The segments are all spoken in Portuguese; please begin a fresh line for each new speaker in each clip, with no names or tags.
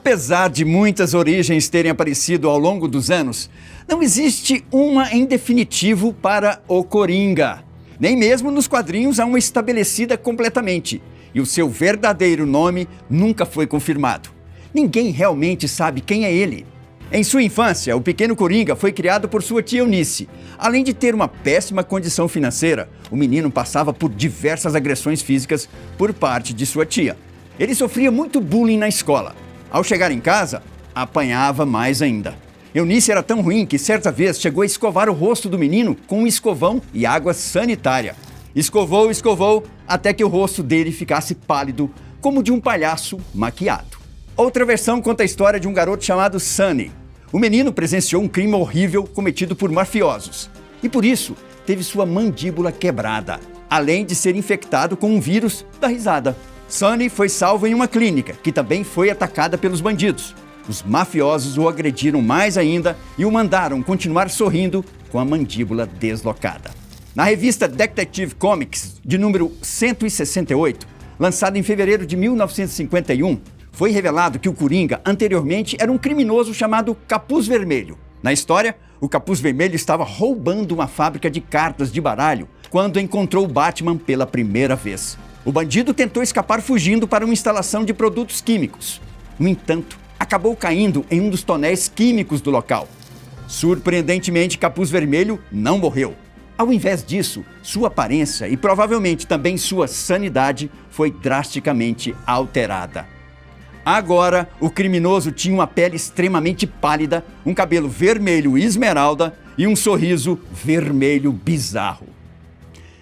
Apesar de muitas origens terem aparecido ao longo dos anos, não existe uma em definitivo para o Coringa. Nem mesmo nos quadrinhos há uma estabelecida completamente, e o seu verdadeiro nome nunca foi confirmado. Ninguém realmente sabe quem é ele. Em sua infância, o pequeno Coringa foi criado por sua tia Eunice. Além de ter uma péssima condição financeira, o menino passava por diversas agressões físicas por parte de sua tia. Ele sofria muito bullying na escola. Ao chegar em casa, apanhava mais ainda. Eunice era tão ruim que certa vez chegou a escovar o rosto do menino com um escovão e água sanitária. Escovou, até que o rosto dele ficasse pálido, como de um palhaço maquiado. Outra versão conta a história de um garoto chamado Sunny. O menino presenciou um crime horrível cometido por mafiosos e, por isso, teve sua mandíbula quebrada, além de ser infectado com um vírus da risada. Sunny foi salvo em uma clínica, que também foi atacada pelos bandidos. Os mafiosos o agrediram mais ainda e o mandaram continuar sorrindo com a mandíbula deslocada. Na revista Detective Comics, de número 168, lançada em fevereiro de 1951, foi revelado que o Coringa anteriormente era um criminoso chamado Capuz Vermelho. Na história, o Capuz Vermelho estava roubando uma fábrica de cartas de baralho quando encontrou o Batman pela primeira vez. O bandido tentou escapar fugindo para uma instalação de produtos químicos. No entanto, acabou caindo em um dos tonéis químicos do local. Surpreendentemente, Capuz Vermelho não morreu. Ao invés disso, sua aparência e provavelmente também sua sanidade foi drasticamente alterada. Agora, o criminoso tinha uma pele extremamente pálida, um cabelo vermelho esmeralda e um sorriso vermelho bizarro.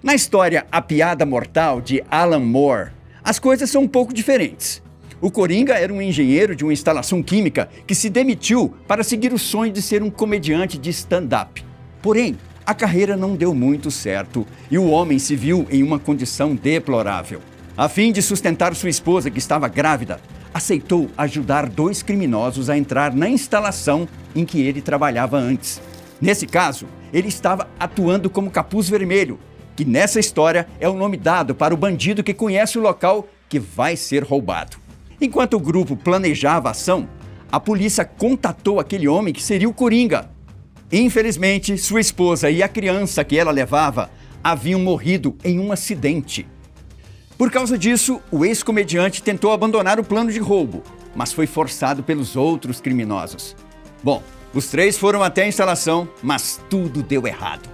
Na história A Piada Mortal, de Alan Moore, as coisas são um pouco diferentes. O Coringa era um engenheiro de uma instalação química que se demitiu para seguir o sonho de ser um comediante de stand-up. Porém, a carreira não deu muito certo e o homem se viu em uma condição deplorável. A fim de sustentar sua esposa, que estava grávida, aceitou ajudar 2 criminosos a entrar na instalação em que ele trabalhava antes. Nesse caso, ele estava atuando como Capuz Vermelho, que nessa história é o nome dado para o bandido que conhece o local que vai ser roubado. Enquanto o grupo planejava a ação, a polícia contatou aquele homem que seria o Coringa. Infelizmente, sua esposa e a criança que ela levava haviam morrido em um acidente. Por causa disso, o ex-comediante tentou abandonar o plano de roubo, mas foi forçado pelos outros criminosos. Bom, os 3 foram até a instalação, mas tudo deu errado.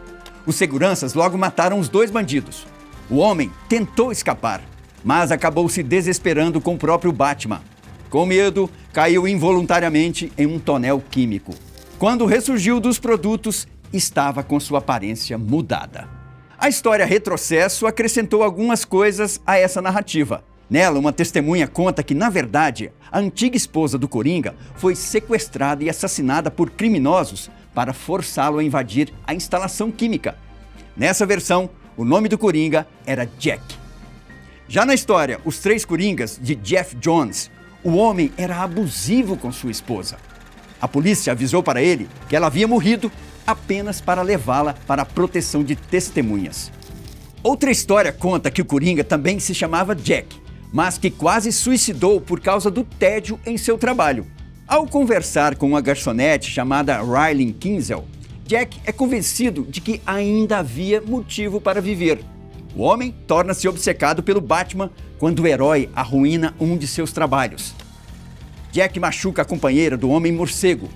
Os seguranças logo mataram os 2 bandidos. O homem tentou escapar, mas acabou se desesperando com o próprio Batman. Com medo, caiu involuntariamente em um tonel químico. Quando ressurgiu dos produtos, estava com sua aparência mudada. A história Retrocesso acrescentou algumas coisas a essa narrativa. Nela, uma testemunha conta que, na verdade, a antiga esposa do Coringa foi sequestrada e assassinada por criminosos para forçá-lo a invadir a instalação química. Nessa versão, o nome do Coringa era Jack. Já na história Os 3 Coringas, de Jeff Jones, o homem era abusivo com sua esposa. A polícia avisou para ele que ela havia morrido apenas para levá-la para a proteção de testemunhas. Outra história conta que o Coringa também se chamava Jack, mas que quase suicidou por causa do tédio em seu trabalho. Ao conversar com uma garçonete chamada Riley Kinzel, Jack é convencido de que ainda havia motivo para viver. O homem torna-se obcecado pelo Batman quando o herói arruína um de seus trabalhos. Jack machuca a companheira do Homem-Morcego,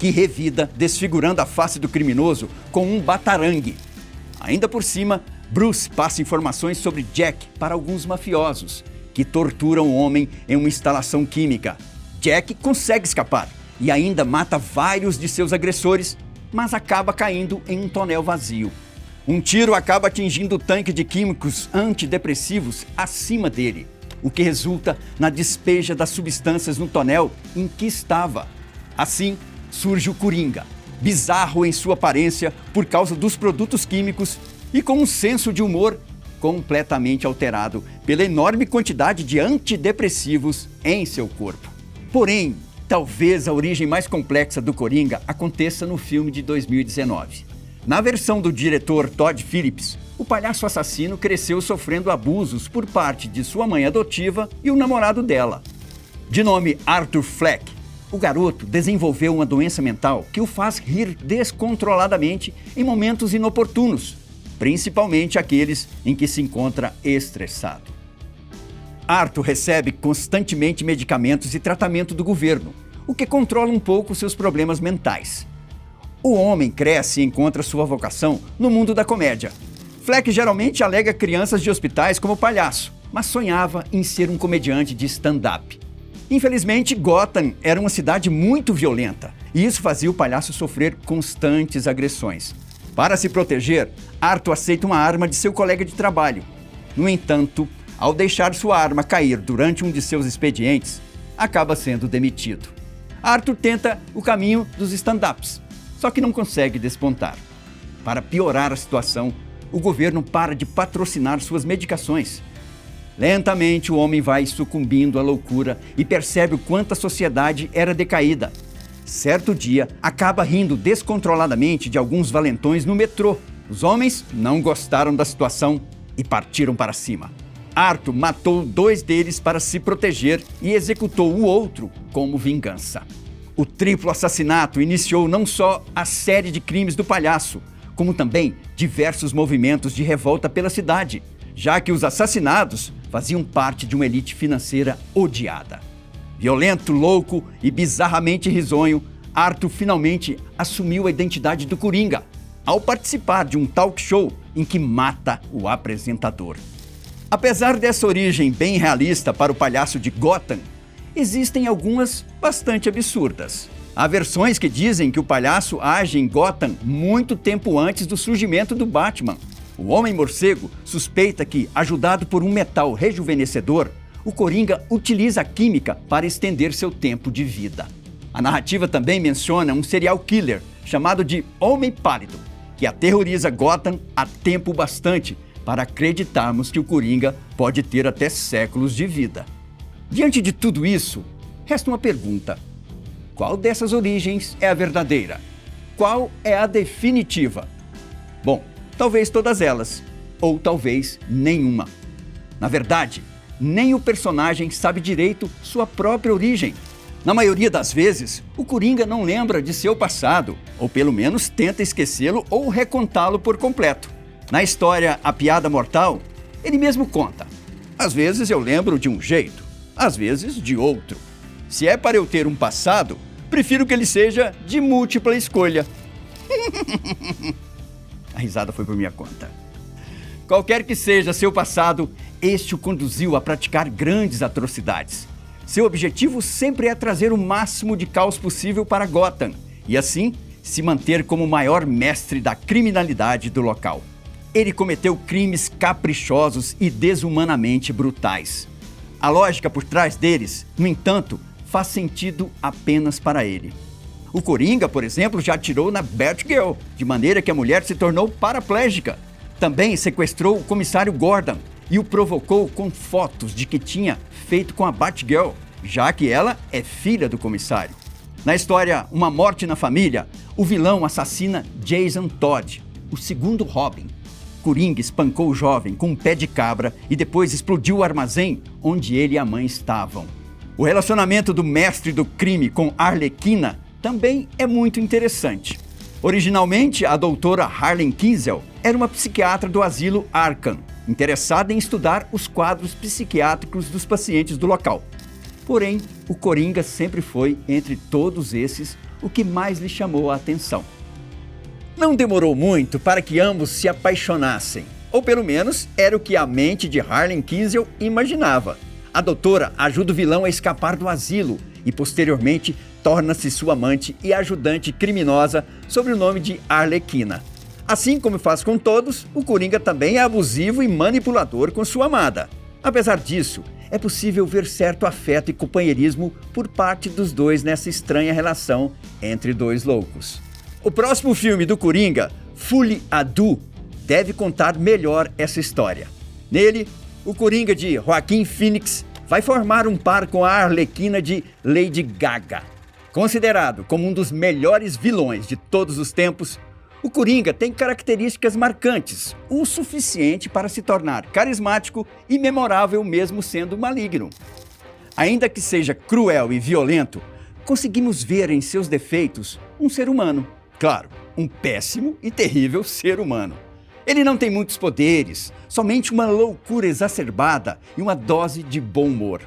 que revida, desfigurando a face do criminoso com um batarangue. Ainda por cima, Bruce passa informações sobre Jack para alguns mafiosos, que torturam o homem em uma instalação química. Jack consegue escapar e ainda mata vários de seus agressores, mas acaba caindo em um tonel vazio. Um tiro acaba atingindo o tanque de químicos antidepressivos acima dele, o que resulta na despeja das substâncias no tonel em que estava. Assim, surge o Coringa, bizarro em sua aparência por causa dos produtos químicos e com um senso de humor completamente alterado pela enorme quantidade de antidepressivos em seu corpo. Porém, talvez a origem mais complexa do Coringa aconteça no filme de 2019. Na versão do diretor Todd Phillips, o palhaço assassino cresceu sofrendo abusos por parte de sua mãe adotiva e o namorado dela. De nome Arthur Fleck, o garoto desenvolveu uma doença mental que o faz rir descontroladamente em momentos inoportunos, principalmente aqueles em que se encontra estressado. Arthur recebe constantemente medicamentos e tratamento do governo, o que controla um pouco seus problemas mentais. O homem cresce e encontra sua vocação no mundo da comédia. Fleck geralmente alega crianças de hospitais como palhaço, mas sonhava em ser um comediante de stand-up. Infelizmente, Gotham era uma cidade muito violenta, e isso fazia o palhaço sofrer constantes agressões. Para se proteger, Arthur aceita uma arma de seu colega de trabalho. No entanto, ao deixar sua arma cair durante um de seus expedientes, acaba sendo demitido. Arthur tenta o caminho dos stand-ups, só que não consegue despontar. Para piorar a situação, o governo para de patrocinar suas medicações. Lentamente, o homem vai sucumbindo à loucura e percebe o quanto a sociedade era decaída. Certo dia, acaba rindo descontroladamente de alguns valentões no metrô. Os homens não gostaram da situação e partiram para cima. Arthur matou 2 deles para se proteger e executou o outro como vingança. O triplo assassinato iniciou não só a série de crimes do palhaço, como também diversos movimentos de revolta pela cidade, já que os assassinados faziam parte de uma elite financeira odiada. Violento, louco e bizarramente risonho, Arthur finalmente assumiu a identidade do Coringa, ao participar de um talk show em que mata o apresentador. Apesar dessa origem bem realista para o palhaço de Gotham, existem algumas bastante absurdas. Há versões que dizem que o palhaço age em Gotham muito tempo antes do surgimento do Batman. O Homem-Morcego suspeita que, ajudado por um metal rejuvenescedor, o Coringa utiliza a química para estender seu tempo de vida. A narrativa também menciona um serial killer chamado de Homem Pálido, que aterroriza Gotham há tempo bastante para acreditarmos que o Coringa pode ter até séculos de vida. Diante de tudo isso, resta uma pergunta: qual dessas origens é a verdadeira? Qual é a definitiva? Bom, talvez todas elas, ou talvez nenhuma. Na verdade, nem o personagem sabe direito sua própria origem. Na maioria das vezes, o Coringa não lembra de seu passado, ou pelo menos tenta esquecê-lo ou recontá-lo por completo. Na história A Piada Mortal, ele mesmo conta: às vezes eu lembro de um jeito, às vezes de outro. Se é para eu ter um passado, prefiro que ele seja de múltipla escolha. A risada foi por minha conta. Qualquer que seja seu passado, este o conduziu a praticar grandes atrocidades. Seu objetivo sempre é trazer o máximo de caos possível para Gotham e, assim, se manter como o maior mestre da criminalidade do local. Ele cometeu crimes caprichosos e desumanamente brutais. A lógica por trás deles, no entanto, faz sentido apenas para ele. O Coringa, por exemplo, já atirou na Batgirl, de maneira que a mulher se tornou paraplégica. Também sequestrou o comissário Gordon e o provocou com fotos de que tinha feito com a Batgirl, já que ela é filha do comissário. Na história Uma Morte na Família, o vilão assassina Jason Todd, o segundo Robin. Coringa espancou o jovem com um pé de cabra e depois explodiu o armazém onde ele e a mãe estavam. O relacionamento do mestre do crime com Arlequina também é muito interessante. Originalmente, a doutora Harlan Kinzel era uma psiquiatra do asilo Arkham, interessada em estudar os quadros psiquiátricos dos pacientes do local. Porém, o Coringa sempre foi, entre todos esses, o que mais lhe chamou a atenção. Não demorou muito para que ambos se apaixonassem, ou pelo menos era o que a mente de Harlan Kinzel imaginava. A doutora ajuda o vilão a escapar do asilo e, posteriormente, torna-se sua amante e ajudante criminosa sob o nome de Arlequina. Assim como faz com todos, o Coringa também é abusivo e manipulador com sua amada. Apesar disso, é possível ver certo afeto e companheirismo por parte dos dois nessa estranha relação entre dois loucos. O próximo filme do Coringa, Folie à Deux, deve contar melhor essa história. Nele, o Coringa de Joaquin Phoenix vai formar um par com a Arlequina de Lady Gaga. Considerado como um dos melhores vilões de todos os tempos, o Coringa tem características marcantes, o suficiente para se tornar carismático e memorável mesmo sendo maligno. Ainda que seja cruel e violento, conseguimos ver em seus defeitos um ser humano. Claro, um péssimo e terrível ser humano. Ele não tem muitos poderes, somente uma loucura exacerbada e uma dose de bom humor.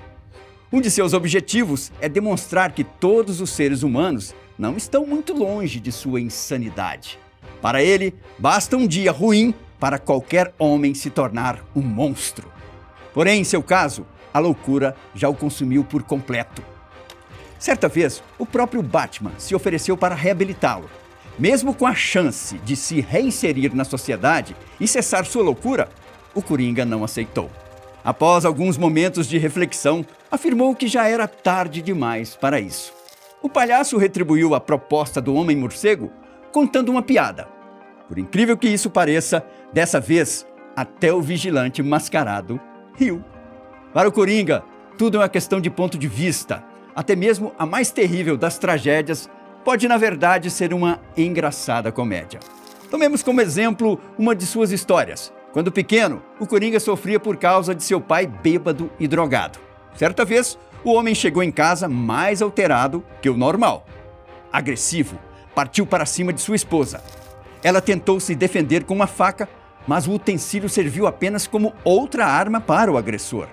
Um de seus objetivos é demonstrar que todos os seres humanos não estão muito longe de sua insanidade. Para ele, basta um dia ruim para qualquer homem se tornar um monstro. Porém, em seu caso, a loucura já o consumiu por completo. Certa vez, o próprio Batman se ofereceu para reabilitá-lo. Mesmo com a chance de se reinserir na sociedade e cessar sua loucura, o Coringa não aceitou. Após alguns momentos de reflexão, afirmou que já era tarde demais para isso. O palhaço retribuiu a proposta do Homem-Morcego contando uma piada. Por incrível que isso pareça, dessa vez, até o vigilante mascarado riu. Para o Coringa, tudo é uma questão de ponto de vista. Até mesmo a mais terrível das tragédias pode, na verdade, ser uma engraçada comédia. Tomemos como exemplo uma de suas histórias. Quando pequeno, o Coringa sofria por causa de seu pai bêbado e drogado. Certa vez, o homem chegou em casa mais alterado que o normal. Agressivo, partiu para cima de sua esposa. Ela tentou se defender com uma faca, mas o utensílio serviu apenas como outra arma para o agressor.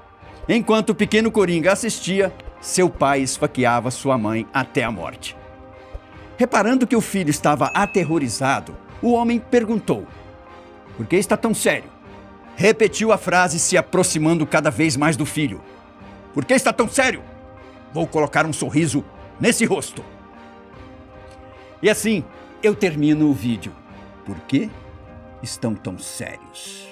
Enquanto o pequeno Coringa assistia, seu pai esfaqueava sua mãe até a morte. Reparando que o filho estava aterrorizado, o homem perguntou: "Por que está tão sério?" Repetiu a frase, se aproximando cada vez mais do filho. "Por que está tão sério? Vou colocar um sorriso nesse rosto." E assim, eu termino o vídeo. Por que estão tão sérios?